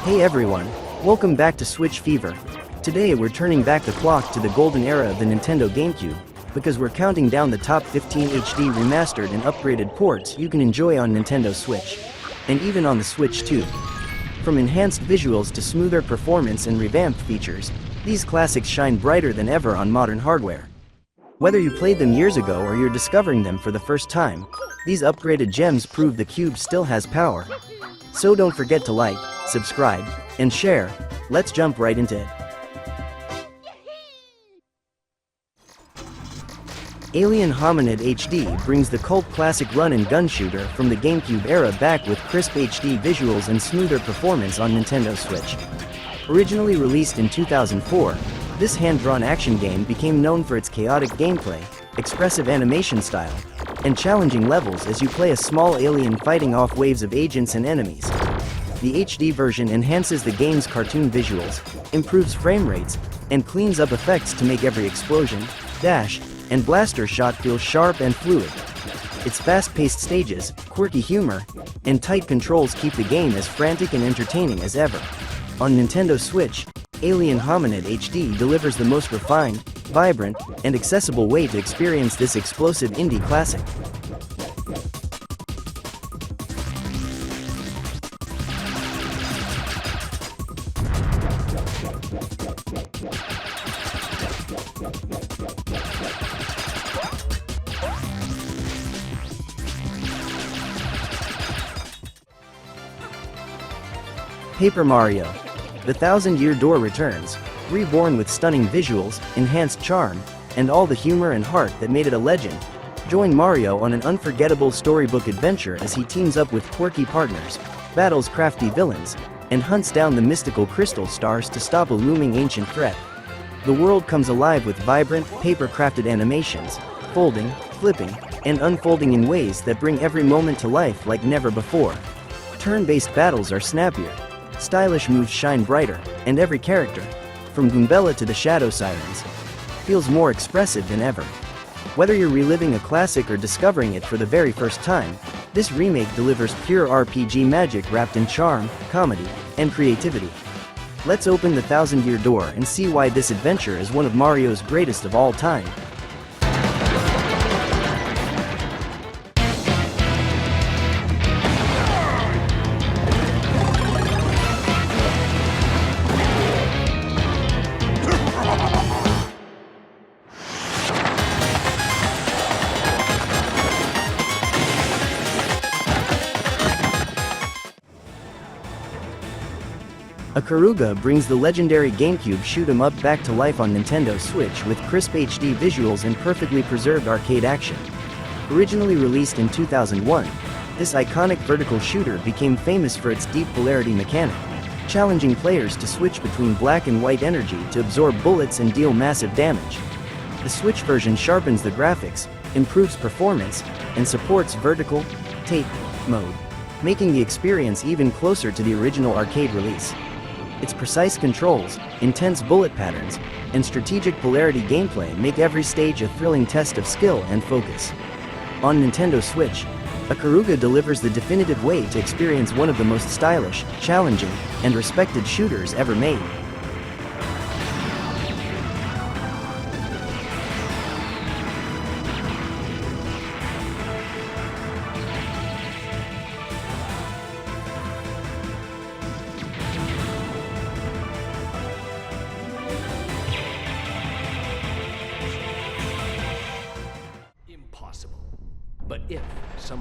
Hey everyone, welcome back to SwitchFever. Today we're turning back the clock to the golden era of the Nintendo GameCube, because we're counting down the top 15 HD remastered and upgraded ports you can enjoy on Nintendo Switch. And even on the Switch too. From enhanced visuals to smoother performance and revamped features, these classics shine brighter than ever on modern hardware. Whether you played them years ago or you're discovering them for the first time, these upgraded gems prove the Cube still has power. So don't forget to like, subscribe, and share. Let's jump right into it. Alien Hominid HD brings the cult classic run-and-gun shooter from the GameCube era back with crisp HD visuals and smoother performance on Nintendo Switch. Originally released in 2004, this hand-drawn action game became known for its chaotic gameplay, expressive animation style, and challenging levels as you play a small alien fighting off waves of agents and enemies. The HD version enhances the game's cartoon visuals, improves frame rates, and cleans up effects to make every explosion, dash, and blaster shot feel sharp and fluid. Its fast-paced stages, quirky humor, and tight controls keep the game as frantic and entertaining as ever. On Nintendo Switch, Alien Hominid HD delivers the most refined, vibrant, and accessible way to experience this explosive indie classic. Paper Mario: The Thousand-Year Door returns, reborn with stunning visuals, enhanced charm, and all the humor and heart that made it a legend. Join Mario on an unforgettable storybook adventure as he teams up with quirky partners, battles crafty villains, and hunts down the mystical crystal stars to stop a looming ancient threat. The world comes alive with vibrant, paper-crafted animations, folding, flipping, and unfolding in ways that bring every moment to life like never before. Turn-based battles are snappier, stylish moves shine brighter, and every character, from Goombella to the Shadow Sirens, feels more expressive than ever. Whether you're reliving a classic or discovering it for the very first time, this remake delivers pure RPG magic wrapped in charm, comedy, and creativity. Let's open the Thousand-Year Door and see why this adventure is one of Mario's greatest of all time. Ikaruga brings the legendary GameCube shoot-'em-up back to life on Nintendo Switch with crisp HD visuals and perfectly preserved arcade action. Originally released in 2001, this iconic vertical shooter became famous for its deep polarity mechanic, challenging players to switch between black and white energy to absorb bullets and deal massive damage. The Switch version sharpens the graphics, improves performance, and supports vertical tape mode, making the experience even closer to the original arcade release. Its precise controls, intense bullet patterns, and strategic polarity gameplay make every stage a thrilling test of skill and focus. On Nintendo Switch, Ikaruga delivers the definitive way to experience one of the most stylish, challenging, and respected shooters ever made.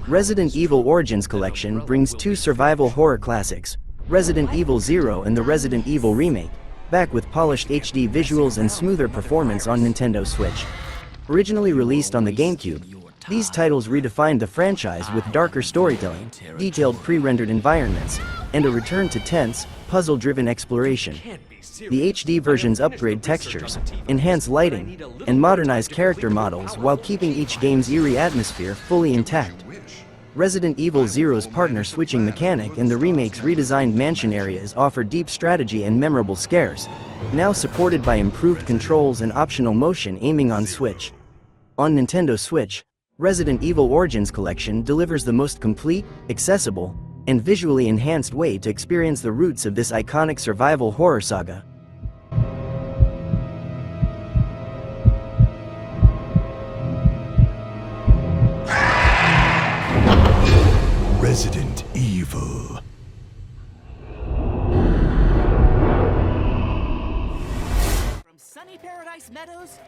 Resident Evil Origins Collection brings two survival horror classics, Resident Evil 0 and the Resident Evil Remake, back with polished HD visuals and smoother performance on Nintendo Switch. Originally released on the GameCube, these titles redefined the franchise with darker storytelling, detailed pre-rendered environments, and a return to tense, puzzle-driven exploration. The HD versions upgrade textures, enhance lighting, and modernize character models while keeping each game's eerie atmosphere fully intact. Resident Evil 0's partner switching mechanic and the remake's redesigned mansion areas offer deep strategy and memorable scares, now supported by improved controls and optional motion aiming on Switch. On Nintendo Switch, Resident Evil Origins Collection delivers the most complete, accessible, and visually enhanced way to experience the roots of this iconic survival horror saga. Resident Evil. From sunny Paradise Meadows,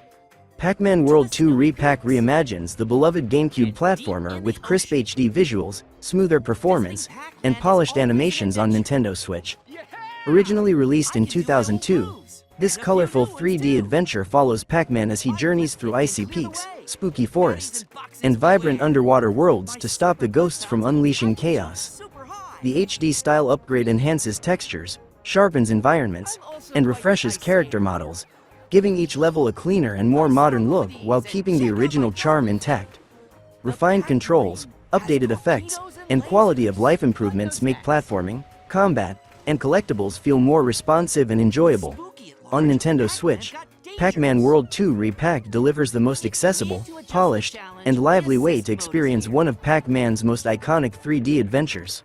Pac-Man World 2 Re-PAC reimagines the beloved GameCube platformer with crisp HD visuals, smoother performance, and polished animations on Nintendo Switch. Originally released in 2002, this colorful 3D adventure follows Pac-Man as he journeys through icy peaks, spooky forests, and vibrant underwater worlds to stop the ghosts from unleashing chaos. The HD style upgrade enhances textures, sharpens environments, and refreshes character models, giving each level a cleaner and more modern look while keeping the original charm intact. Refined controls, updated effects, and quality of life improvements make platforming, combat, and collectibles feel more responsive and enjoyable. On Nintendo Switch, Pac-Man World 2 Re-PAC delivers the most accessible, polished, and lively way to experience one of Pac-Man's most iconic 3D adventures.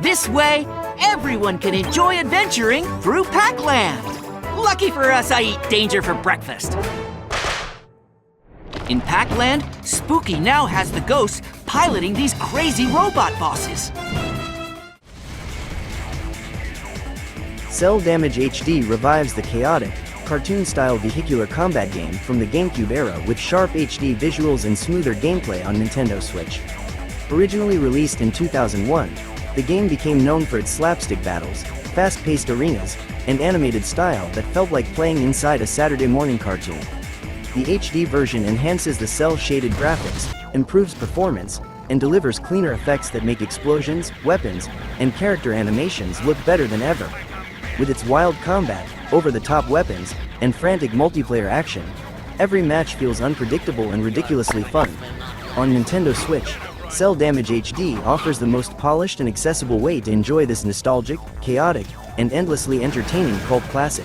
this way, everyone can enjoy adventuring through Pac-Land. Lucky for us, I eat danger for breakfast. In Pac-Land, Spooky now has the ghosts piloting these crazy robot bosses. Cel Damage HD revives the chaotic, cartoon-style vehicular combat game from the GameCube era with sharp HD visuals and smoother gameplay on Nintendo Switch. Originally released in 2001, the game became known for its slapstick battles, fast-paced arenas, and animated style that felt like playing inside a Saturday morning cartoon. The HD version enhances the cel-shaded graphics, improves performance, and delivers cleaner effects that make explosions, weapons, and character animations look better than ever. With its wild combat, over-the-top weapons, and frantic multiplayer action, every match feels unpredictable and ridiculously fun. On Nintendo Switch, Cel Damage HD offers the most polished and accessible way to enjoy this nostalgic, chaotic, and endlessly entertaining cult classic.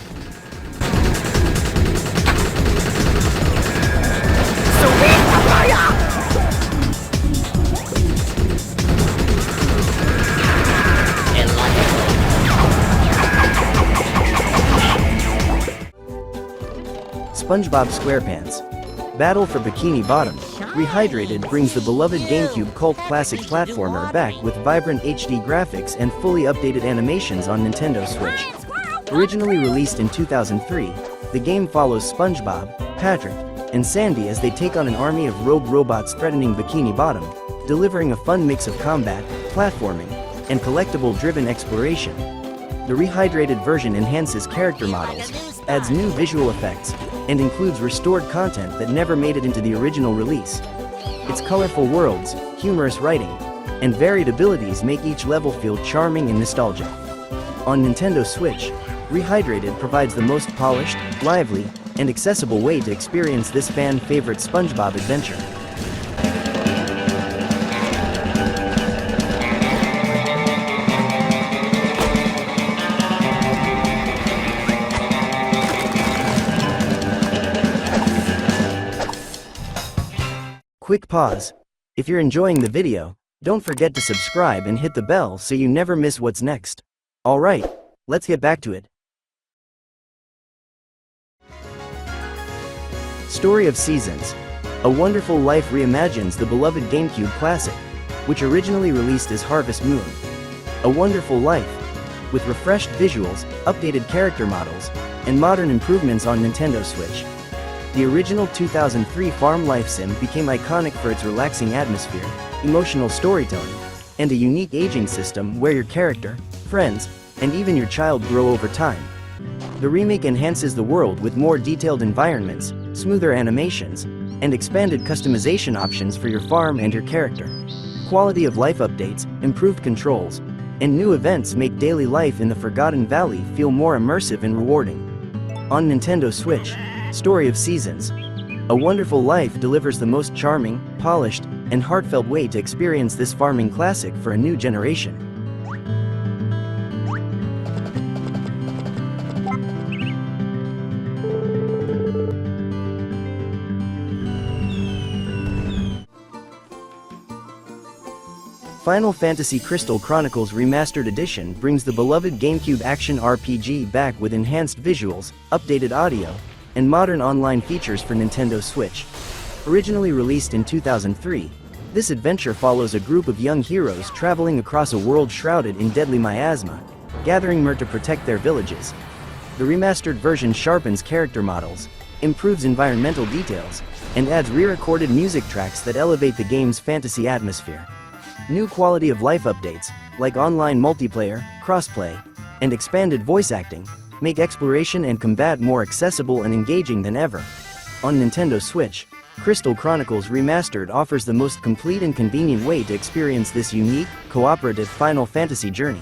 SpongeBob SquarePants. Battle for Bikini Bottom. Rehydrated brings the beloved GameCube cult classic platformer back with vibrant HD graphics and fully updated animations on Nintendo Switch. Originally released in 2003, the game follows SpongeBob, Patrick, and Sandy as they take on an army of rogue robots threatening Bikini Bottom, delivering a fun mix of combat, platforming, and collectible-driven exploration. The rehydrated version enhances character models, adds new visual effects, and includes restored content that never made it into the original release. Its colorful worlds, humorous writing, and varied abilities make each level feel charming and nostalgic. On Nintendo Switch, Rehydrated provides the most polished, lively, and accessible way to experience this fan-favorite SpongeBob adventure. Quick pause. If you're enjoying the video, don't forget to subscribe and hit the bell so you never miss what's next. Alright, let's get back to it. Story of Seasons. A Wonderful Life reimagines the beloved GameCube classic, which originally released as Harvest Moon. A Wonderful Life, with refreshed visuals, updated character models, and modern improvements on Nintendo Switch. The original 2003 farm life sim became iconic for its relaxing atmosphere, emotional storytelling, and a unique aging system where your character, friends, and even your child grow over time. The remake enhances the world with more detailed environments, smoother animations, and expanded customization options for your farm and your character. Quality of life updates, improved controls, and new events make daily life in the Forgotten Valley feel more immersive and rewarding. On Nintendo Switch, Story of Seasons. A Wonderful Life delivers the most charming, polished, and heartfelt way to experience this farming classic for a new generation. Final Fantasy Crystal Chronicles Remastered Edition brings the beloved GameCube action RPG back with enhanced visuals, updated audio, and modern online features for Nintendo Switch. Originally released in 2003, this adventure follows a group of young heroes traveling across a world shrouded in deadly miasma, gathering myrrh to protect their villages. The remastered version sharpens character models, improves environmental details, and adds re-recorded music tracks that elevate the game's fantasy atmosphere. New quality of life updates, like online multiplayer, crossplay, and expanded voice acting, make exploration and combat more accessible and engaging than ever. On Nintendo Switch, Crystal Chronicles Remastered offers the most complete and convenient way to experience this unique, cooperative Final Fantasy journey.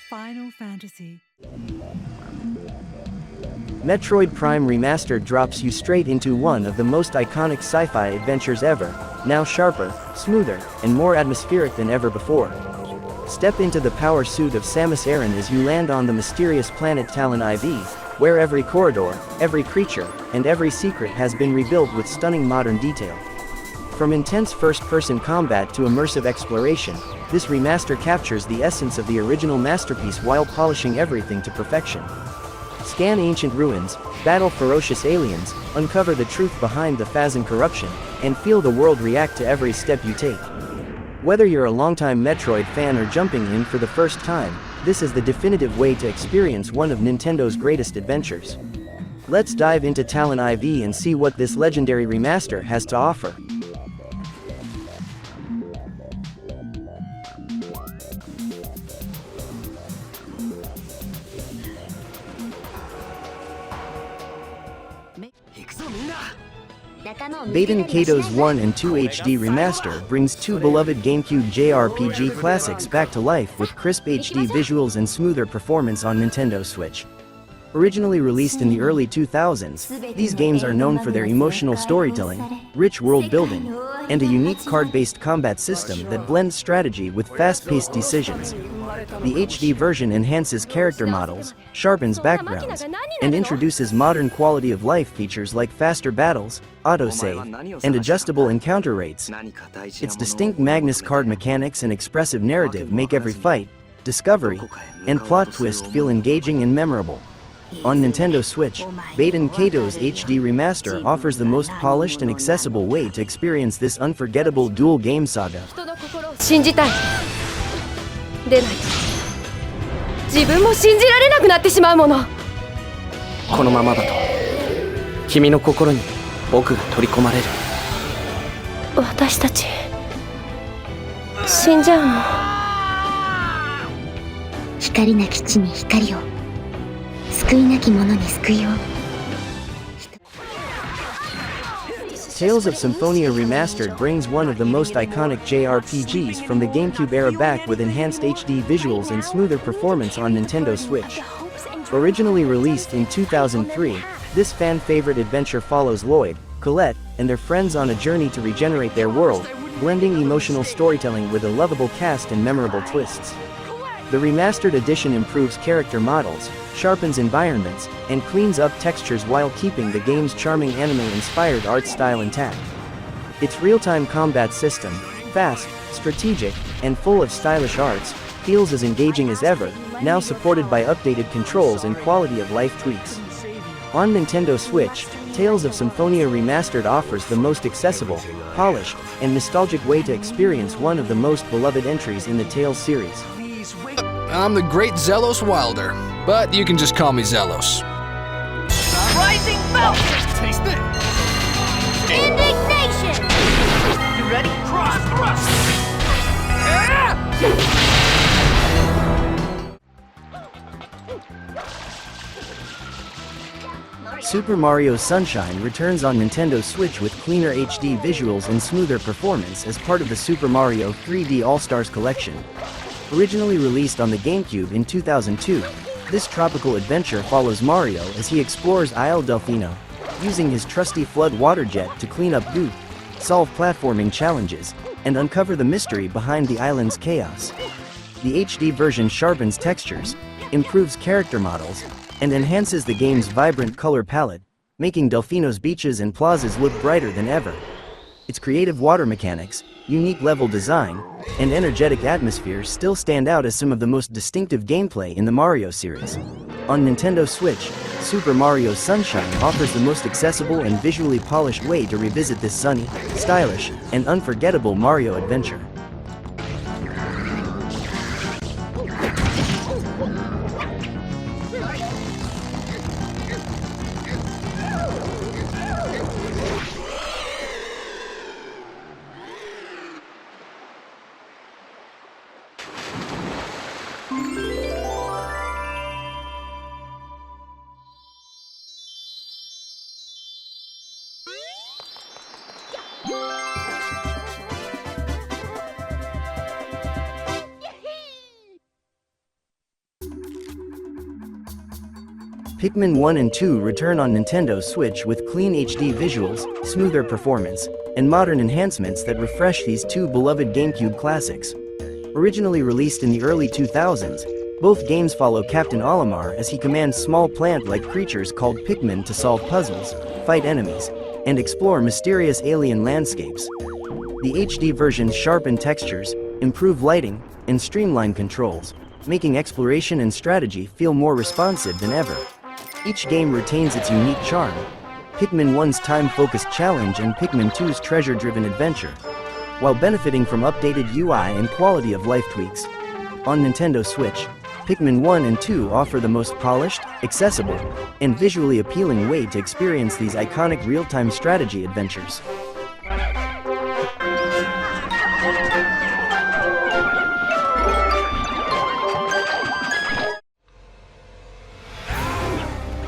Final Fantasy. Metroid Prime Remastered drops you straight into one of the most iconic sci-fi adventures ever, now sharper, smoother, and more atmospheric than ever before. Step into the power suit of Samus Aran as you land on the mysterious planet Talon IV, where every corridor, every creature, and every secret has been rebuilt with stunning modern detail. From intense first-person combat to immersive exploration, this remaster captures the essence of the original masterpiece while polishing everything to perfection. Scan ancient ruins, battle ferocious aliens, uncover the truth behind the Phazon corruption, and feel the world react to every step you take. Whether you're a longtime Metroid fan or jumping in for the first time, this is the definitive way to experience one of Nintendo's greatest adventures. Let's dive into Talon IV and see what this legendary remaster has to offer. Baten Kaitos 1 and 2 HD Remaster brings two beloved GameCube JRPG classics back to life with crisp HD visuals and smoother performance on Nintendo Switch. Originally released in the early 2000s, these games are known for their emotional storytelling, rich world building, and a unique card-based combat system that blends strategy with fast-paced decisions. The HD version enhances character models, sharpens backgrounds, and introduces modern quality of life features like faster battles, autosave, and adjustable encounter rates. Its distinct Magnus card mechanics and expressive narrative make every fight, discovery, and plot twist feel engaging and memorable. On Nintendo Switch, Baten Kaitos HD Remaster offers the most polished and accessible way to experience this unforgettable dual game saga. 信じたい。でないと自分も信じられなくなってしまうもの。このままだと君の心に僕が取り込まれる。私たち死んじゃうの。光なき地に光を、救いなき者に救いを。Tales of Symphonia Remastered brings one of the most iconic JRPGs from the GameCube era back with enhanced HD visuals and smoother performance on Nintendo Switch. Originally released in 2003, this fan-favorite adventure follows Lloyd, Colette, and their friends on a journey to regenerate their world, blending emotional storytelling with a lovable cast and memorable twists. The remastered edition improves character models, sharpens environments, and cleans up textures while keeping the game's charming anime-inspired art style intact. Its real-time combat system, fast, strategic, and full of stylish arts, feels as engaging as ever, now supported by updated controls and quality-of-life tweaks. On Nintendo Switch, Tales of Symphonia Remastered offers the most accessible, polished, and nostalgic way to experience one of the most beloved entries in the Tales series. I'm the great Zelos Wilder, but you can just call me Zelos. Rising belt! Taste it! Indignation! You ready? Cross thrust! Super Mario Sunshine returns on Nintendo Switch with cleaner HD visuals and smoother performance as part of the Super Mario 3D All-Stars collection. Originally released on the GameCube in 2002, this tropical adventure follows Mario as he explores Isle Delfino, using his trusty flood water jet to clean up goop, solve platforming challenges, and uncover the mystery behind the island's chaos. The HD version sharpens textures, improves character models, and enhances the game's vibrant color palette, making Delfino's beaches and plazas look brighter than ever. Its creative water mechanics, unique level design, and energetic atmosphere still stand out as some of the most distinctive gameplay in the Mario series. On Nintendo Switch, Super Mario Sunshine offers the most accessible and visually polished way to revisit this sunny, stylish, and unforgettable Mario adventure. Pikmin 1 and 2 return on Nintendo Switch with clean HD visuals, smoother performance, and modern enhancements that refresh these two beloved GameCube classics. Originally released in the early 2000s, both games follow Captain Olimar as he commands small plant-like creatures called Pikmin to solve puzzles, fight enemies, and explore mysterious alien landscapes. The HD versions sharpen textures, improve lighting, and streamline controls, making exploration and strategy feel more responsive than ever. Each game retains its unique charm, Pikmin 1's time-focused challenge and Pikmin 2's treasure-driven adventure, while benefiting from updated UI and quality-of-life tweaks. On Nintendo Switch, Pikmin 1 and 2 offer the most polished, accessible, and visually appealing way to experience these iconic real-time strategy adventures.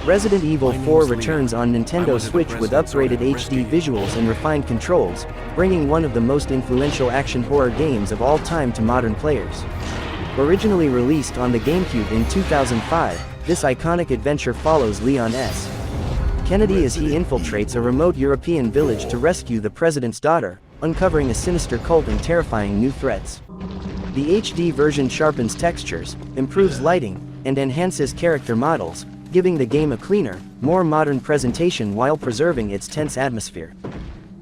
Resident Evil 4 returns on Nintendo Switch with upgraded HD visuals and refined controls, bringing one of the most influential action horror games of all time to modern players. Originally released on the GameCube in 2005, this iconic adventure follows Leon S. Kennedy as he infiltrates a remote European village to rescue the president's daughter, uncovering a sinister cult and terrifying new threats. The HD version sharpens textures, improves lighting, and enhances character models, giving the game a cleaner, more modern presentation while preserving its tense atmosphere.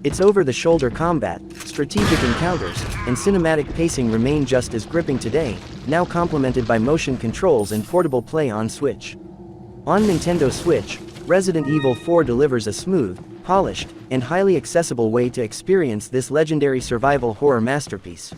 Its over-the-shoulder combat, strategic encounters, and cinematic pacing remain just as gripping today, now complemented by motion controls and portable play on Switch. On Nintendo Switch, Resident Evil 4 delivers a smooth, polished, and highly accessible way to experience this legendary survival horror masterpiece.